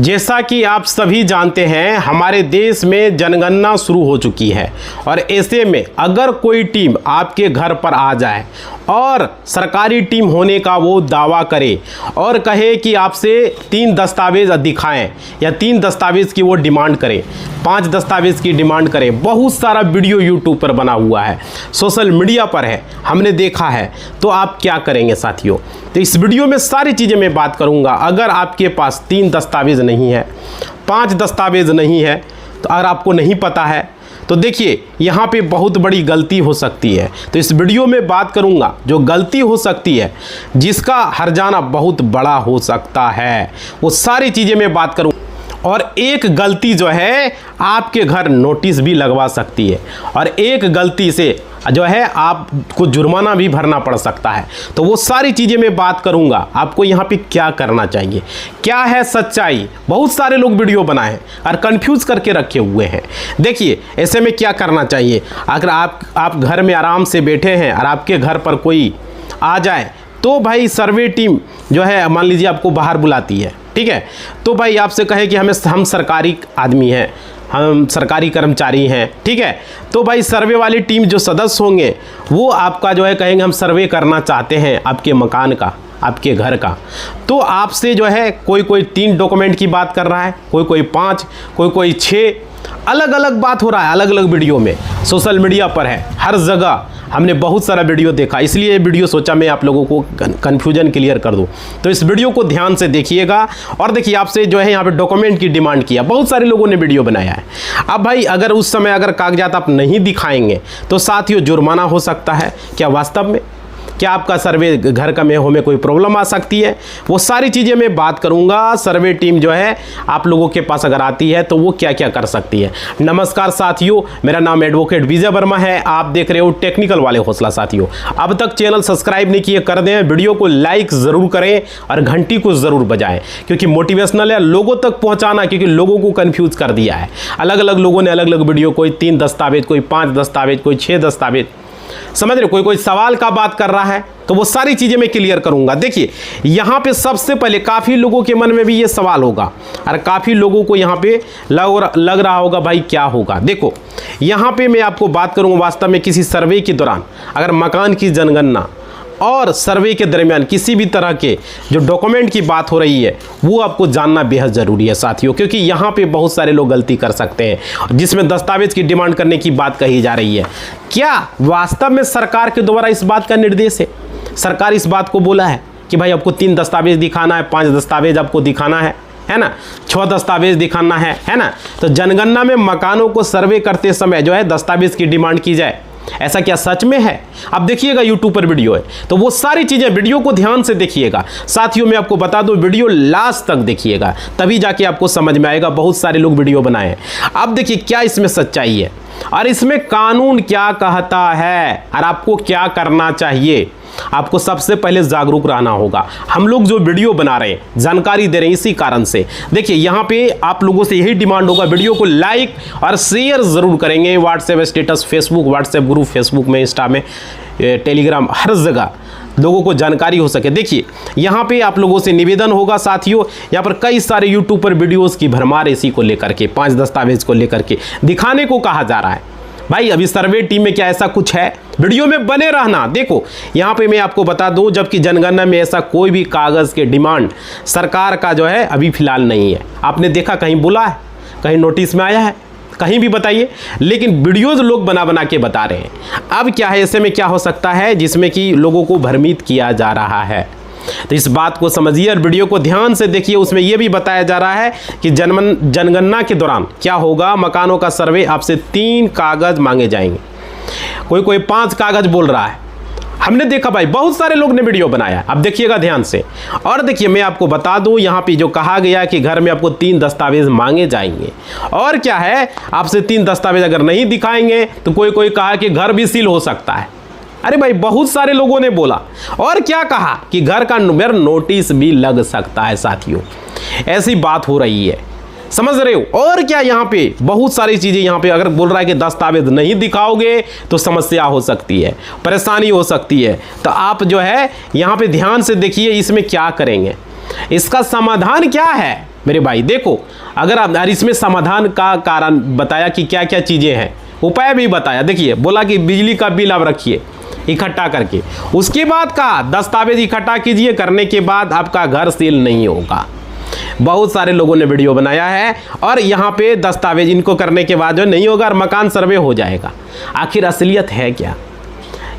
जैसा कि आप सभी जानते हैं, हमारे देश में जनगणना शुरू हो चुकी है और ऐसे में अगर कोई टीम आपके घर पर आ जाए और सरकारी टीम होने का वो दावा करे और कहे कि आपसे 3 दस्तावेज़ दिखाएं या 3 दस्तावेज़ की वो डिमांड करे, 5 दस्तावेज़ की डिमांड करे, बहुत सारा वीडियो यूट्यूब पर बना हुआ है, सोशल मीडिया पर है, हमने देखा है। तो आप क्या करेंगे साथियों? तो इस वीडियो में सारी चीज़ें मैं बात करूंगा। अगर आपके पास 3 दस्तावेज़ नहीं है, 5 दस्तावेज़ नहीं है, तो अगर आपको नहीं पता है तो देखिए यहाँ पे बहुत बड़ी गलती हो सकती है। तो इस वीडियो में बात करूँगा जो गलती हो सकती है, जिसका हर्जाना बहुत बड़ा हो सकता है, वो सारी चीज़ें मैं बात करूँ। और एक गलती जो है आपके घर नोटिस भी लगवा सकती है और एक गलती से जो है आपको जुर्माना भी भरना पड़ सकता है। तो वो सारी चीज़ें मैं बात करूंगा। आपको यहाँ पे क्या करना चाहिए, क्या है सच्चाई। बहुत सारे लोग वीडियो बनाए हैं और कंफ्यूज करके रखे हुए हैं। देखिए ऐसे में क्या करना चाहिए। अगर आप घर में आराम से बैठे हैं और आपके घर पर कोई आ जाए तो भाई सर्वे टीम जो है, मान लीजिए आपको बाहर बुलाती है, ठीक है, तो भाई आपसे कहे कि हम सरकारी आदमी हैं, हम सरकारी कर्मचारी हैं, ठीक है, तो भाई सर्वे वाली टीम जो सदस्य होंगे वो आपका जो है कहेंगे हम सर्वे करना चाहते हैं आपके मकान का, आपके घर का। तो आपसे जो है कोई 3 डॉक्यूमेंट की बात कर रहा है, कोई 5, कोई 6, अलग अलग बात हो रहा है, अलग अलग वीडियो में, सोशल मीडिया पर है, हर जगह हमने बहुत सारा वीडियो देखा। इसलिए ये वीडियो सोचा मैं आप लोगों को कन्फ्यूजन क्लियर कर दूं। तो इस वीडियो को ध्यान से देखिएगा। और देखिए आपसे जो है यहाँ पे डॉक्यूमेंट की डिमांड किया, बहुत सारे लोगों ने वीडियो बनाया है। अब भाई अगर उस समय अगर कागजात आप नहीं दिखाएंगे तो साथियों जुर्माना हो सकता है। क्या वास्तव में क्या आपका सर्वे घर का में में कोई प्रॉब्लम आ सकती है, वो सारी चीज़ें मैं बात करूंगा। सर्वे टीम जो है आप लोगों के पास अगर आती है तो वो क्या क्या कर सकती है। नमस्कार साथियों, मेरा नाम एडवोकेट विजय वर्मा है, आप देख रहे हो टेक्निकल वाले हौसला। साथियों अब तक चैनल सब्सक्राइब नहीं किए कर दें, वीडियो को लाइक ज़रूर करें और घंटी को ज़रूर बजाएं, क्योंकि मोटिवेशनल है लोगों तक पहुँचाना, क्योंकि लोगों को कन्फ्यूज़ कर दिया है। अलग अलग लोगों ने अलग अलग वीडियो, कोई 3 दस्तावेज, कोई 5 दस्तावेज, कोई 6 दस्तावेज, समझ रहे, कोई सवाल का बात कर रहा है। तो वो सारी चीजें मैं क्लियर करूंगा। देखिए यहां पे सबसे पहले काफी लोगों के मन में भी ये सवाल होगा और काफी लोगों को यहां पे लग रहा होगा भाई क्या होगा। देखो यहां पे मैं आपको बात करूंगा, वास्तव में किसी सर्वे के दौरान अगर मकान की जनगणना और सर्वे के दरमियान किसी भी तरह के जो डॉक्यूमेंट की बात हो रही है वो आपको जानना बेहद ज़रूरी है साथियों, क्योंकि यहाँ पे बहुत सारे लोग गलती कर सकते हैं जिसमें दस्तावेज की डिमांड करने की बात कही जा रही है। क्या वास्तव में सरकार के द्वारा इस बात का निर्देश है? सरकार इस बात को बोला है कि भाई आपको 3 दस्तावेज दिखाना है, 5 दस्तावेज आपको दिखाना है ना, 6 दस्तावेज दिखाना है ना? तो जनगणना में मकानों को सर्वे करते समय जो है दस्तावेज की डिमांड की जाए, ऐसा क्या सच में है? अब देखिएगा यूट्यूब पर वीडियो है तो वो सारी चीजें, वीडियो को ध्यान से देखिएगा साथियों। मैं आपको बता दूं वीडियो लास्ट तक देखिएगा, तभी जाके आपको समझ में आएगा। बहुत सारे लोग वीडियो बनाए हैं। अब देखिए क्या इसमें सच्चाई है और इसमें कानून क्या कहता है और आपको क्या करना चाहिए। आपको सबसे पहले जागरूक रहना होगा। हम लोग जो वीडियो बना रहे हैं, जानकारी दे रहे हैं, इसी कारण से देखिए यहाँ पे आप लोगों से यही डिमांड होगा, वीडियो को लाइक और शेयर जरूर करेंगे। WhatsApp status, Facebook WhatsApp group, Facebook में, इंस्टा में, टेलीग्राम, हर जगह लोगों को जानकारी हो सके। देखिए यहाँ पे आप लोगों से निवेदन होगा साथियों, यहाँ पर कई सारे यूट्यूब पर वीडियोस की भरमार इसी को लेकर के, 5 दस्तावेज को लेकर के दिखाने को कहा जा रहा है। भाई अभी सर्वे टीम में क्या ऐसा कुछ है? वीडियो में बने रहना। देखो यहाँ पे मैं आपको बता दूं, जबकि जनगणना में ऐसा कोई भी कागज के डिमांड सरकार का जो है अभी फिलहाल नहीं है। आपने देखा कहीं बोला है, कहीं नोटिस में आया है, कहीं भी बताइए? लेकिन वीडियोज लोग बना के बता रहे हैं। अब क्या है, ऐसे में क्या हो सकता है जिसमें कि लोगों को भ्रमित किया जा रहा है। तो इस बात को समझिए और वीडियो को ध्यान से देखिए। उसमें यह भी बताया जा रहा है कि जनगणना के दौरान क्या होगा, मकानों का सर्वे आपसे 3 कागज मांगे जाएंगे, कोई 5 कागज बोल रहा है। हमने देखा भाई बहुत सारे लोग ने वीडियो बनाया। अब देखिएगा ध्यान से। और देखिए मैं आपको बता दूं यहाँ पे जो कहा गया कि घर में आपको 3 दस्तावेज मांगे जाएंगे, और क्या है आपसे 3 दस्तावेज अगर नहीं दिखाएंगे तो कोई कहा कि घर भी सील हो सकता है। अरे भाई बहुत सारे लोगों ने बोला, और क्या कहा कि घर का नोटिस भी लग सकता है साथियों। ऐसी बात हो रही है, समझ रहे हो? और क्या यहाँ पे बहुत सारी चीजें, यहाँ पे अगर बोल रहा है कि दस्तावेज नहीं दिखाओगे तो समस्या हो सकती है, परेशानी हो सकती है। तो आप जो है यहाँ पे ध्यान से देखिए इसमें क्या करेंगे, इसका समाधान क्या है। मेरे भाई। देखो अगर आप इसमें समाधान का कारण बताया कि क्या क्या चीज़ें हैं, उपाय भी बताया। देखिए बोला कि बिजली का बिल आप रखिए इकट्ठा करके, उसके बाद का दस्तावेज इकट्ठा कीजिए, करने के बाद आपका घर सील नहीं होगा। बहुत सारे लोगों ने वीडियो बनाया है और यहाँ पे दस्तावेज इनको करने के बाद जो नहीं होगा और मकान सर्वे हो जाएगा। आखिर असलियत है क्या,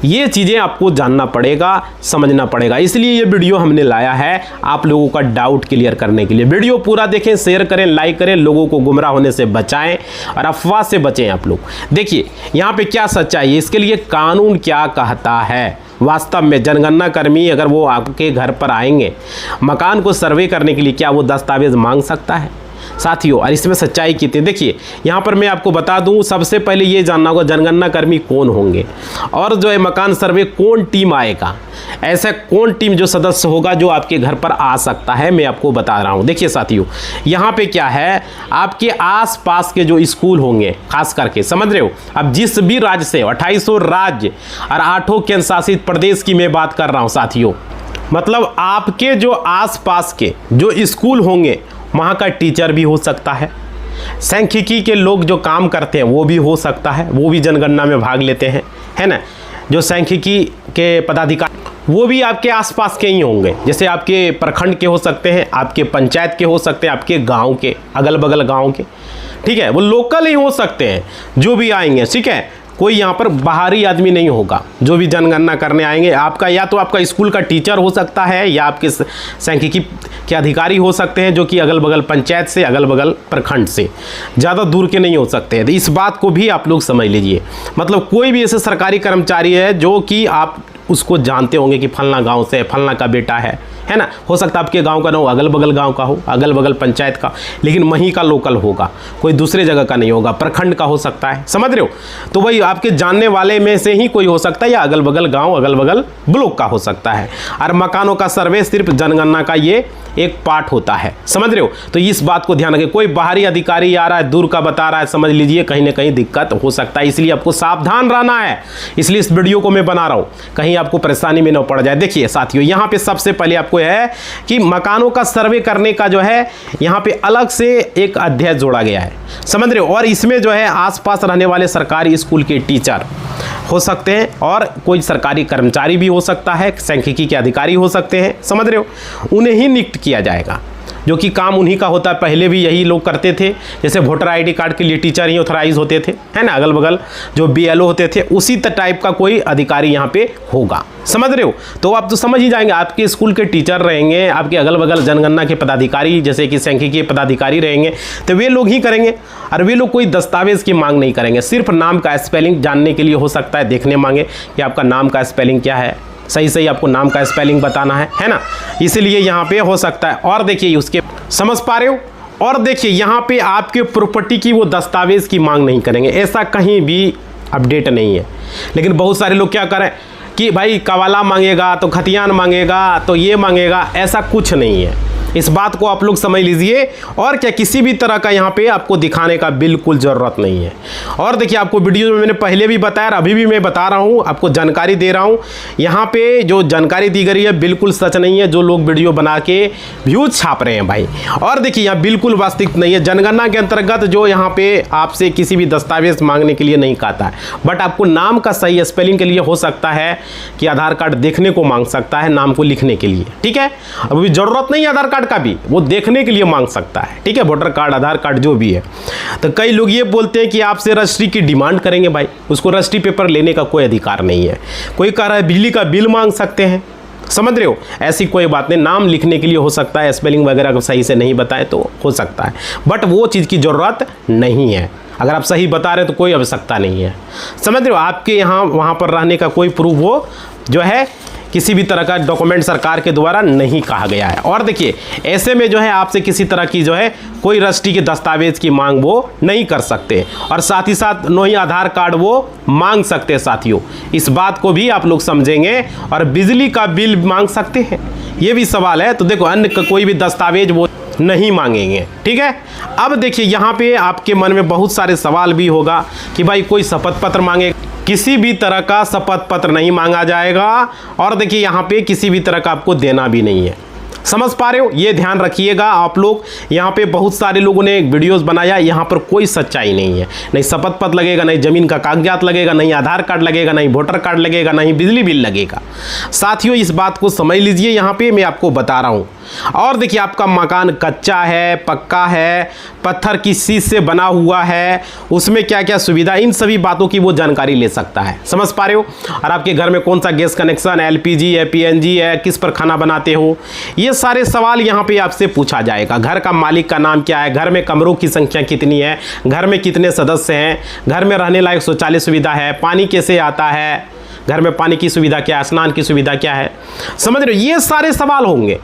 ये चीज़ें आपको जानना पड़ेगा, समझना पड़ेगा। इसलिए ये वीडियो हमने लाया है आप लोगों का डाउट क्लियर करने के लिए। वीडियो पूरा देखें, शेयर करें, लाइक करें, लोगों को गुमराह होने से बचाएं और अफवाह से बचें आप लोग। देखिए यहाँ पे क्या सच्चाई है, इसके लिए कानून क्या कहता है। वास्तव में जनगणना कर्मी अगर वो आपके घर पर आएंगे मकान को सर्वे करने के लिए, क्या वो दस्तावेज मांग सकता है साथियों? और इसमें सच्चाई कितनी, देखिए यहाँ पर मैं आपको बता दूं, सबसे पहले ये जानना होगा जनगणना कर्मी कौन होंगे और जो है मकान सर्वे कौन टीम आएगा, ऐसा कौन टीम जो सदस्य होगा जो आपके घर पर आ सकता है, मैं आपको बता रहा हूँ। देखिए साथियों यहाँ पे क्या है, आपके आसपास के जो स्कूल होंगे खास करके, समझ रहे हो, अब जिस भी राज्य से 2800 राज्य और 8 केंद्र शासित प्रदेश की मैं बात कर रहा हूँ साथियों, मतलब आपके जो आसपास के जो स्कूल होंगे वहाँ का टीचर भी हो सकता है, सांख्यिकी के लोग जो काम करते हैं वो भी हो सकता है, वो भी जनगणना में भाग लेते हैं, है ना। जो सांख्यिकी के पदाधिकारी वो भी आपके आसपास के ही होंगे, जैसे आपके प्रखंड के हो सकते हैं, आपके पंचायत के हो सकते हैं, आपके गांव के, अगल बगल गांव के, ठीक है, वो लोकल ही हो सकते हैं जो भी आएंगे, ठीक है। कोई यहाँ पर बाहरी आदमी नहीं होगा जो भी जनगणना करने आएंगे। आपका या तो आपका स्कूल का टीचर हो सकता है या आपके सांख्यिकी के अधिकारी हो सकते हैं जो कि अगल बगल पंचायत से, अगल बगल प्रखंड से, ज़्यादा दूर के नहीं हो सकते हैं। तो इस बात को भी आप लोग समझ लीजिए, मतलब कोई भी ऐसे सरकारी कर्मचारी है जो कि आप उसको जानते होंगे कि फलना गाँव से, फलना का बेटा है ना। हो सकता है आपके गांव का ना हो, अगल बगल गांव का हो, अगल बगल पंचायत का, लेकिन वहीं का लोकल होगा, कोई दूसरे जगह का नहीं होगा, प्रखंड का हो सकता है, समझ रहे हो। तो वही आपके जानने वाले में से ही कोई हो सकता है या अगल बगल गांव, अगल बगल ब्लॉक का हो सकता है। और मकानों का सर्वे सिर्फ जनगणना का ये एक पार्ट होता है, समझ रहे हो। तो इस बात को ध्यान रखें, कोई बाहरी अधिकारी आ रहा है, दूर का बता रहा है, समझ लीजिए कहीं ना कहीं दिक्कत हो सकता है। इसलिए आपको सावधान रहना है, इसलिए इस वीडियो को मैं बना रहा हूँ, कहीं आपको परेशानी में न पड़ जाए। देखिए साथियों यहाँ पे सबसे पहले आपको है कि मकानों का सर्वे करने का जो है यहाँ पे अलग से एक अध्याय जोड़ा गया है, समझ रहे हो। और इसमें जो है आसपास रहने वाले सरकारी स्कूल के टीचर हो सकते हैं और कोई सरकारी कर्मचारी भी हो सकता है, सांख्यिकी के अधिकारी हो सकते हैं, समझ रहे हो, उन्हें ही नियुक्त किया जाएगा, जो कि काम उन्हीं का होता है। पहले भी यही लोग करते थे, जैसे वोटर आईडी कार्ड के लिए टीचर ही ऑथराइज होते थे, है ना, अगल बगल जो बीएलओ होते थे, उसी टाइप का कोई अधिकारी यहाँ पे होगा, समझ रहे हो। तो आप तो समझ ही जाएंगे, आपके स्कूल के टीचर रहेंगे, आपके अगल बगल जनगणना के पदाधिकारी जैसे कि सांख्यिकी के पदाधिकारी रहेंगे, तो वे लोग ही करेंगे। और वे लोग कोई दस्तावेज की मांग नहीं करेंगे, सिर्फ नाम का स्पेलिंग जानने के लिए हो सकता है देखने मांगे कि आपका नाम का स्पेलिंग क्या है, सही सही आपको नाम का स्पेलिंग बताना है ना, इसलिए यहाँ पे हो सकता है। और देखिए उसके, समझ पा रहे हो। और देखिए यहाँ पे आपके प्रॉपर्टी की वो दस्तावेज की मांग नहीं करेंगे, ऐसा कहीं भी अपडेट नहीं है। लेकिन बहुत सारे लोग क्या करें कि भाई कवाला मांगेगा तो खतियान मांगेगा तो ये मांगेगा, ऐसा कुछ नहीं है। इस बात को आप लोग समझ लीजिए। और क्या, किसी भी तरह का यहाँ पे आपको दिखाने का बिल्कुल ज़रूरत नहीं है। और देखिए आपको वीडियो में मैंने पहले भी बताया, अभी भी मैं बता रहा हूँ, आपको जानकारी दे रहा हूँ। यहाँ पे जो जानकारी दी गई है बिल्कुल सच नहीं है, जो लोग वीडियो बना के व्यूज छाप रहे हैं भाई। और देखिए यहाँ बिल्कुल वास्तविक नहीं है। जनगणना के अंतर्गत जो यहाँ पे आपसे किसी भी दस्तावेज मांगने के लिए नहीं कहता है, बट आपको नाम का सही स्पेलिंग के लिए हो सकता है कि आधार कार्ड देखने को मांग सकता है, नाम को लिखने के लिए, ठीक है। अभी ज़रूरत नहीं है आधार कार्ड का भी, वो देखने के लिए मांग सकता है, ठीक है, वोटर कार्ड, आधार कार्ड जो भी है। तो कई लोग ये बोलते हैं कि आपसे रजिस्ट्री की डिमांड करेंगे, भाई उसको रजिस्ट्री पेपर लेने का कोई अधिकार नहीं है। कोई कह रहा है बिजली का बिल मांग सकते हैं, समझ रहे हो, ऐसी कोई बात नहीं। नाम लिखने के लिए हो सकता है, स्पेलिंग वगैरह को सही से नहीं बताए तो हो सकता है, बट वो चीज़ की ज़रूरत नहीं है। अगर आप सही बता रहे हैं तो कोई आवश्यकता नहीं है, समझ रहे हो। आपके यहाँ वहाँ पर रहने का कोई प्रूफ वो जो है किसी भी तरह का डॉक्यूमेंट सरकार के द्वारा नहीं कहा गया है। और देखिए ऐसे में जो है आपसे किसी तरह की जो है कोई रजिस्ट्री के दस्तावेज की मांग वो नहीं कर सकते, और साथ ही साथ न ही आधार कार्ड वो मांग सकते साथियों। इस बात को भी आप लोग समझेंगे। और बिजली का बिल मांग सकते हैं, ये भी सवाल है। तो देखो अन्य कोई भी दस्तावेज वो नहीं मांगेंगे, ठीक है। अब देखिए यहाँ पे आपके मन में बहुत सारे सवाल भी होगा कि भाई कोई शपथ पत्र मांगे, किसी भी तरह का शपथ पत्र नहीं मांगा जाएगा। और देखिए यहाँ पे किसी भी तरह का आपको देना भी नहीं है, समझ पा रहे हो? ये ध्यान रखिएगा आप लोग। यहाँ पे बहुत सारे लोगों ने वीडियोस बनाया, यहाँ पर कोई सच्चाई नहीं है। नहीं शपथ पत्र लगेगा, नहीं जमीन का कागजात लगेगा, नहीं आधार कार्ड लगेगा, नहीं वोटर कार्ड लगेगा, नहीं बिजली बिल लगेगा। साथियों इस बात को समझ लीजिए, यहाँ पे मैं आपको बता रहा हूँ। और देखिए आपका मकान कच्चा है, पक्का है, पत्थर किस चीज से बना हुआ है, उसमें क्या क्या सुविधा, इन सभी बातों की वो जानकारी ले सकता है। समझ पा रहे हो? और आपके घर में कौन सा गैस कनेक्शन, एलपीजी है, पीएनजी है, किस पर खाना बनाते हो, ये सारे सवाल यहाँ पे आपसे पूछा जाएगा। घर का मालिक का नाम क्या है, घर में कमरों की संख्या कितनी है, घर में कितने सदस्य हैं, घर में रहने लायक शौचालय सुविधा है, पानी कैसे आता है, घर में पानी की सुविधा क्या है, स्नान की सुविधा क्या है। समझ रहे हो? ये सारे सवाल होंगे।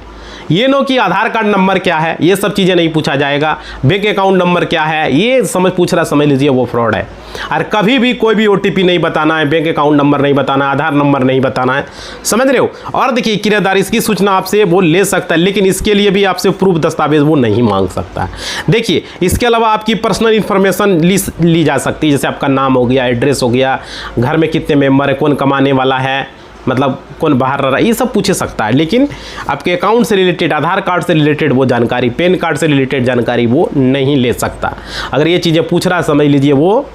ये नो कि आधार कार्ड नंबर क्या है, ये सब चीज़ें नहीं पूछा जाएगा। बैंक अकाउंट नंबर क्या है, ये पूछ रहा, समझ लीजिए वो फ्रॉड है। और कभी भी कोई भी ओटीपी नहीं बताना है, बैंक अकाउंट नंबर नहीं बताना, आधार नंबर नहीं बताना है। समझ रहे हो? और देखिए किराएदार इसकी सूचना आपसे वो ले सकता है, लेकिन इसके लिए भी आपसे प्रूफ दस्तावेज वो नहीं मांग सकता। देखिए इसके अलावा आपकी पर्सनल इंफॉर्मेशन ली जा सकती है, जैसे आपका नाम हो गया, एड्रेस हो गया, घर में कितने मेंबर है, कौन कमाने वाला है, मतलब कौन बाहर रह रहा है, ये सब पूछ सकता है। लेकिन आपके अकाउंट से रिलेटेड, आधार कार्ड से रिलेटेड वो जानकारी, पैन कार्ड से रिलेटेड जानकारी वो नहीं ले सकता। अगर ये चीज़ें पूछ रहा है, समझ लीजिए वो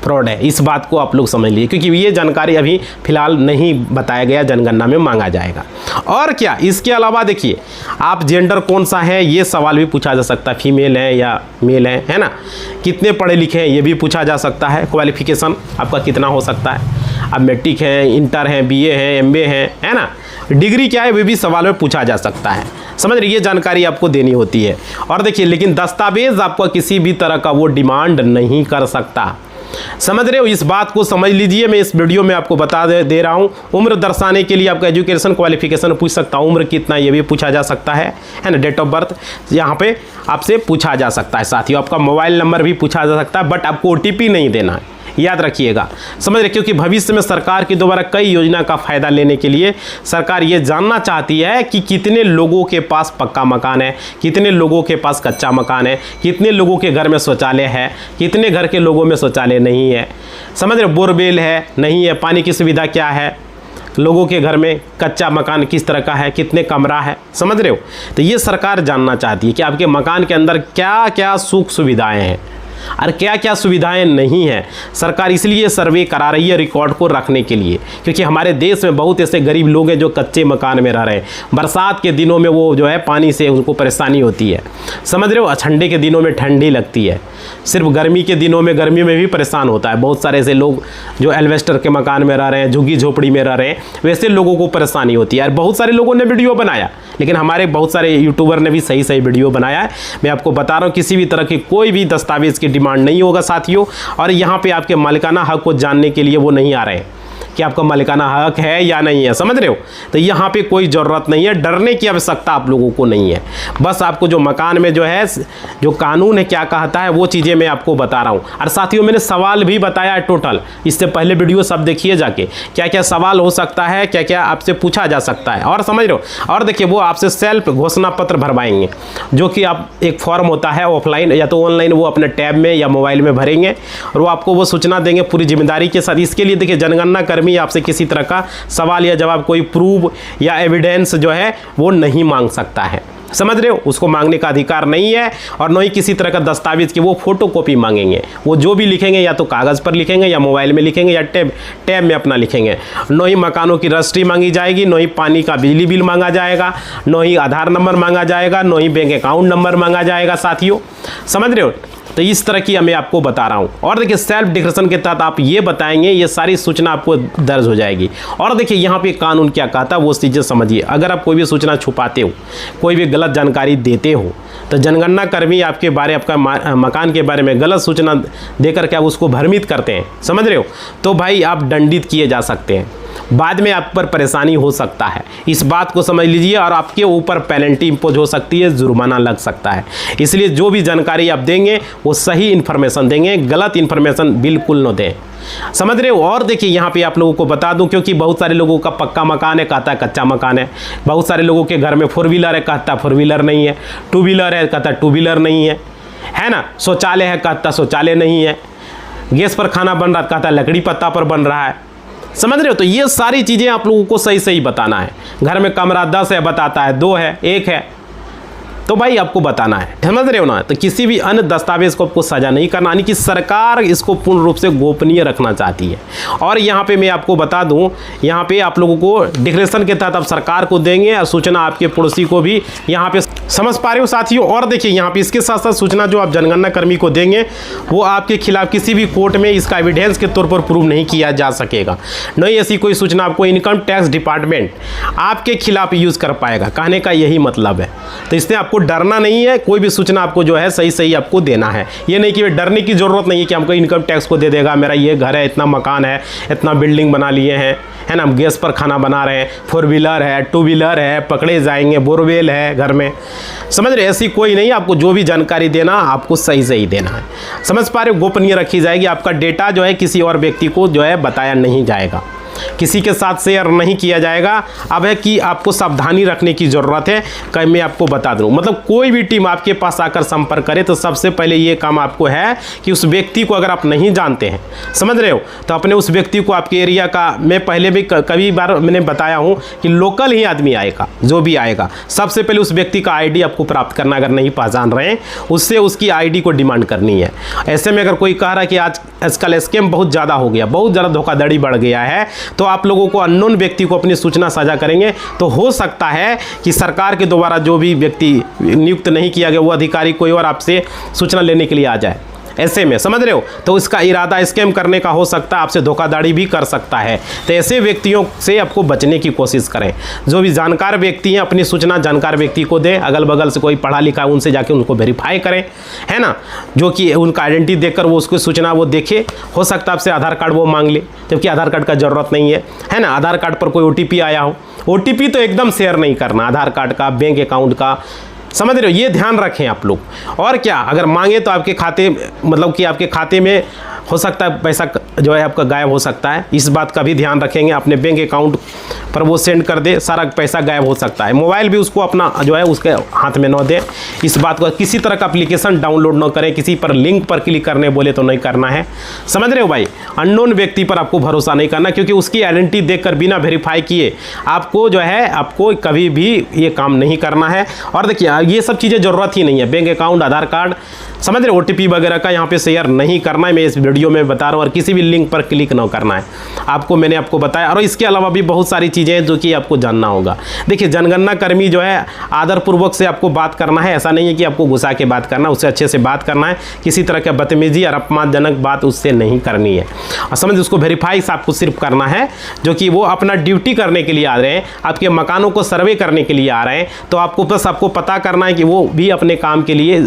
फ्रॉड है। इस बात को आप लोग समझ लीजिए, क्योंकि ये जानकारी अभी फिलहाल नहीं बताया गया, जनगणना में मांगा जाएगा। और क्या इसके अलावा देखिए आप जेंडर कौन सा है, ये सवाल भी पूछा जा सकता है, फीमेल है या मेल है ना। कितने पढ़े लिखे हैं, ये भी पूछा जा सकता है। क्वालिफिकेशन आपका कितना हो सकता है, आप मैट्रिक हैं, इंटर हैं, बीए हैं, एमए हैं, है ना। डिग्री क्या है, वे भी सवाल में पूछा जा सकता है। समझ रही, ये जानकारी आपको देनी होती है। और देखिए लेकिन दस्तावेज आपका किसी भी तरह का वो डिमांड नहीं कर सकता। समझ रहे हो? इस बात को समझ लीजिए। मैं इस वीडियो में आपको बता दे रहा हूँ। उम्र दर्शाने के लिए आपका एजुकेशन क्वालिफिकेशन पूछ सकता हूँ, उम्र कितना ये भी पूछा जा सकता है ना। डेट ऑफ बर्थ यहाँ पे आपसे पूछा जा सकता है। साथियों आपका मोबाइल नंबर भी पूछा जा सकता है, बट आपको ओटीपी नहीं देना है, याद रखिएगा। समझ रहे, क्योंकि भविष्य में सरकार के द्वारा कई योजना का फायदा लेने के लिए सरकार ये जानना चाहती है कि कितने लोगों के पास पक्का मकान है, कितने लोगों के पास कच्चा मकान है, कितने लोगों के घर में शौचालय है, कितने घर के लोगों में शौचालय नहीं है। समझ रहे, बोरवेल है नहीं है, पानी की सुविधा क्या है, लोगों के घर में कच्चा मकान किस तरह का है, कितने कमरा है। समझ रहे हो? तो ये सरकार जानना चाहती है कि आपके मकान के अंदर क्या क्या सुख सुविधाएं हैं और क्या क्या सुविधाएं नहीं हैं। सरकार इसलिए सर्वे करा रही है रिकॉर्ड को रखने के लिए, क्योंकि हमारे देश में बहुत ऐसे गरीब लोग हैं जो कच्चे मकान में रह रहे हैं। बरसात के दिनों में वो जो है पानी से उनको परेशानी होती है। समझ रहे हो? ठंडे के दिनों में ठंडी लगती है, सिर्फ गर्मी के दिनों में गर्मी में भी परेशान होता है। बहुत सारे ऐसे लोग जो एल्वेस्टर के मकान में रह रहे हैं, झुग्गी झोपड़ी में रह रहे हैं, वैसे लोगों को परेशानी होती है। और बहुत सारे लोगों ने वीडियो बनाया, लेकिन हमारे बहुत सारे यूट्यूबर ने भी सही सही वीडियो बनाया है। मैं आपको बता रहा हूँ किसी भी तरह की कोई भी दस्तावेज की डिमांड नहीं होगा साथियों। और यहाँ पे आपके मालिकाना हक को जानने के लिए वो नहीं आ रहे हैं कि आपका मालिकाना हक है या नहीं है। समझ रहे हो? तो यहाँ पे कोई ज़रूरत नहीं है, डरने की आवश्यकता आप लोगों को नहीं है। बस आपको जो मकान में जो है जो कानून है क्या कहता है वो चीज़ें मैं आपको बता रहा हूँ। और साथियों मैंने सवाल भी बताया है टोटल, इससे पहले वीडियो सब देखिए जाके, क्या क्या सवाल हो सकता है, क्या क्या आपसे पूछा जा सकता है। और समझ रहे हो? और देखिए वो आपसे सेल्फ घोषणा पत्र भरवाएंगे, जो कि आप एक फॉर्म होता है ऑफलाइन या तो ऑनलाइन, वो अपने टैब में या मोबाइल में भरेंगे और वो आपको वो सूचना देंगे पूरी जिम्मेदारी के साथ। इसके लिए देखिए जनगणना कर्मी आपसे किसी तरह का सवाल या जवाब, कोई प्रूफ या एविडेंस जो है वो नहीं मांग सकता है। समझ रहे हो? उसको मांगने का अधिकार नहीं है। और न ही किसी तरह का दस्तावेज की वो फोटोकॉपी मांगेंगे। वो जो भी लिखेंगे या तो कागज़ पर लिखेंगे या मोबाइल में लिखेंगे या टैब में अपना लिखेंगे। न ही मकानों की रजिस्ट्री मांगी जाएगी, न ही पानी का बिजली बिल मांगा जाएगा, न ही आधार नंबर मांगा जाएगा, न ही बैंक अकाउंट नंबर मांगा जाएगा। साथियों समझ रहे हो? तो इस तरह की मैं आपको बता रहा हूँ। और देखिए सेल्फ डिक्लेरेशन के तहत आप ये बताएंगे, ये सारी सूचना आपको दर्ज हो जाएगी। और देखिए यहाँ पे कानून क्या कहता है वो चीज़ें समझिए। अगर आप कोई भी सूचना छुपाते हो, कोई भी गलत जानकारी देते हो, तो जनगणना कर्मी आपके बारे, आपका मकान के बारे में गलत सूचना देकर के आप उसको भ्रमित करते हैं, समझ रहे हो, तो भाई आप दंडित किए जा सकते हैं। बाद में आप पर परेशानी हो सकता है, इस बात को समझ लीजिए। और आपके ऊपर पेनल्टी इंपोज हो सकती है, जुर्माना लग सकता है। इसलिए जो भी जानकारी आप देंगे वो सही इन्फॉर्मेशन देंगे, गलत इन्फॉर्मेशन बिल्कुल न दें। समझ रहे हो? और देखिए यहाँ पे आप लोगों को बता दूं, क्योंकि बहुत सारे लोगों का पक्का मकान है, कहता है कच्चा मकान है। बहुत सारे लोगों के घर में 4 व्हीलर है, कहता 4 व्हीलर नहीं है। 2 व्हीलर है, कहता 2 व्हीलर नहीं है ना। शौचालय है, कहता शौचालय नहीं है। गैस पर खाना बन रहा, कहता लकड़ी पत्ता पर बन रहा है। समझ रहे हो। तो ये सारी चीज़ें आप लोगों को सही सही बताना है। घर में कमरा 10 है बताता है, 2 है, 1 है, तो भाई आपको बताना है, समझ रहे हो ना। तो किसी भी अन्य दस्तावेज को आपको साझा नहीं करना, यानी कि सरकार इसको पूर्ण रूप से गोपनीय रखना चाहती है। और यहाँ पे मैं आपको बता दूँ, यहाँ पे आप लोगों को डिक्लेरेशन के तहत आप सरकार को देंगे और सूचना आपके पड़ोसी को भी यहाँ पे, समझ पा रहे हो साथियों। और देखिए यहाँ पे इसके साथ साथ सूचना जो आप जनगणना कर्मी को देंगे वो आपके खिलाफ किसी भी कोर्ट में इसका एविडेंस के तौर पर प्रूव नहीं किया जा सकेगा। नहीं ऐसी कोई सूचना आपको इनकम टैक्स डिपार्टमेंट आपके खिलाफ यूज़ कर पाएगा, कहने का यही मतलब है। तो इससे आपको डरना नहीं है, कोई भी सूचना आपको जो है सही सही आपको देना है। ये नहीं कि डरने की ज़रूरत नहीं है कि हमको इनकम टैक्स को दे देगा, मेरा ये घर है, इतना मकान है, इतना बिल्डिंग बना लिए हैं, है ना, गैस पर खाना बना रहे हैं, 4 व्हीलर है, 2 व्हीलर है, पकड़े जाएंगे, बोरवेल है घर में, समझ रहे। ऐसी कोई नहीं, आपको जो भी जानकारी देना आपको सही सही देना है, समझ पा रहे हो। गोपनीय रखी जाएगी, आपका डेटा जो है किसी और व्यक्ति को जो है बताया नहीं जाएगा, किसी के साथ शेयर नहीं किया जाएगा। अब है कि आपको सावधानी रखने की ज़रूरत है। कहीं मैं आपको बता दूं, मतलब कोई भी टीम आपके पास आकर संपर्क करे तो सबसे पहले ये काम आपको है कि उस व्यक्ति को अगर आप नहीं जानते हैं, समझ रहे हो, तो अपने उस व्यक्ति को आपके एरिया का, मैं पहले भी कई बार मैंने बताया हूँ कि लोकल ही आदमी आएगा, जो भी आएगा सबसे पहले उस व्यक्ति का ID आपको प्राप्त करना, अगर नहीं पहचान रहे हैं उससे उसकी ID को डिमांड करनी है। ऐसे में अगर कोई कह रहा है कि आजकल स्कैम बहुत ज़्यादा हो गया, बहुत ज़्यादा धोखाधड़ी बढ़ गया है, तो आप लोगों को अननोन व्यक्ति को अपनी सूचना साझा करेंगे तो हो सकता है कि सरकार के द्वारा जो भी व्यक्ति नियुक्त नहीं किया गया वो अधिकारी कोई और आपसे सूचना लेने के लिए आ जाए। ऐसे में समझ रहे हो, तो इसका इरादा स्कैम करने का हो सकता है, आपसे धोखाधड़ी भी कर सकता है। तो ऐसे व्यक्तियों से आपको बचने की कोशिश करें। जो भी जानकार व्यक्ति हैं अपनी सूचना जानकार व्यक्ति को दें, अगल बगल से कोई पढ़ा लिखा है उनसे जाके उनको वेरीफाई करें, है ना, जो कि उनका आइडेंटिटी देखकर वो उसको सूचना वो देखे। हो सकता है आपसे आधार कार्ड वो मांग ले, जबकि आधार कार्ड का ज़रूरत नहीं है ना। आधार कार्ड पर कोई OTP आया हो, OTP तो एकदम शेयर नहीं करना, आधार कार्ड का, बैंक अकाउंट का, समझ रहे हो, ये ध्यान रखें आप लोग। और क्या अगर मांगे तो आपके खाते, मतलब कि आपके खाते में हो सकता है पैसा जो है आपका गायब हो सकता है, इस बात का भी ध्यान रखेंगे। अपने बैंक अकाउंट पर वो सेंड कर दे, सारा पैसा गायब हो सकता है। मोबाइल भी उसको अपना जो है उसके हाथ में न दे, इस बात को। किसी तरह का एप्लीकेशन डाउनलोड न करें, किसी पर लिंक पर क्लिक करने बोले तो नहीं करना है, समझ रहे हो भाई। अननोन व्यक्ति पर आपको भरोसा नहीं करना, क्योंकि उसकी आइडेंटिटी देखकर बिना वेरीफाई किए आपको जो है आपको कभी भी ये काम नहीं करना है। और देखिए ये सब चीज़ें ज़रूरत ही नहीं है, बैंक अकाउंट, आधार कार्ड, समझ रहे, OTP वगैरह का यहाँ पे शेयर नहीं करना है, मैं इस वीडियो में बता रहा हूँ। और किसी भी लिंक पर क्लिक ना करना है आपको, मैंने आपको बताया। और इसके अलावा भी बहुत सारी चीज़ें हैं जो कि आपको जानना होगा। देखिए जनगणना कर्मी जो है आदरपूर्वक से आपको बात करना है, ऐसा नहीं है कि आपको गुस्सा के बात करना, उससे अच्छे से बात करना है। किसी तरह का बदतमीजी और अपमानजनक बात उससे नहीं करनी है, और समझ उसको वेरीफाई आपको सिर्फ करना है, जो कि वो अपना ड्यूटी करने के लिए आ रहे हैं, आपके मकानों को सर्वे करने के लिए आ रहे हैं, तो आपको बस आपको पता करना है कि वो भी अपने काम के लिए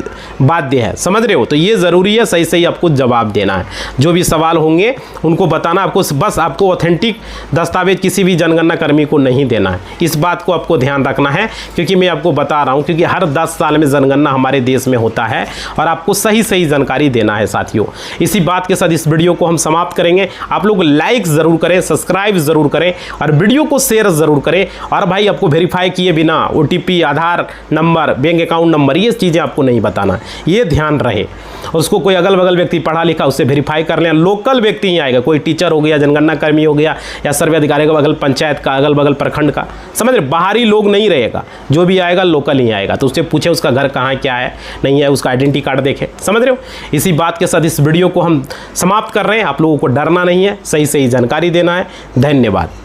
बाध्य है, समझ रहे हो। तो ये ज़रूरी है, सही सही आपको जवाब देना है। जो भी सवाल होंगे उनको बताना आपको, बस आपको ऑथेंटिक दस्तावेज किसी भी जनगणना कर्मी को नहीं देना है। इस बात को आपको ध्यान रखना है, क्योंकि मैं आपको बता रहा हूँ, क्योंकि हर 10 साल में जनगणना हमारे देश में होता है और आपको सही सही जानकारी देना है साथियों। इसी बात के साथ इस वीडियो को हम समाप्त करेंगे। आप लोग लाइक ज़रूर करें, सब्सक्राइब ज़रूर करें और वीडियो को शेयर ज़रूर करें। और भाई आपको वेरीफाई किए बिना OTP, आधार नंबर, बैंक अकाउंट नंबर, ये चीज़ें आपको नहीं बताना, ये ध्यान रहे। उसको कोई अगल बगल व्यक्ति पढ़ा लिखा उससे वेरीफाई कर लें, लोकल व्यक्ति ही आएगा, कोई टीचर हो गया, जनगणना कर्मी हो गया, या सर्वे अधिकारी का, बगल पंचायत का, अगल बगल प्रखंड का, समझ रहे, बाहरी लोग नहीं रहेगा। जो भी आएगा लोकल ही आएगा, तो उससे पूछे उसका घर कहाँ है, क्या है, नहीं है, उसका आइडेंटिटी कार्ड देखे, समझ रहे हो। इसी बात के साथ इस वीडियो को हम समाप्त कर रहे हैं। आप लोगों को डरना नहीं है, सही सही जानकारी देना है। धन्यवाद।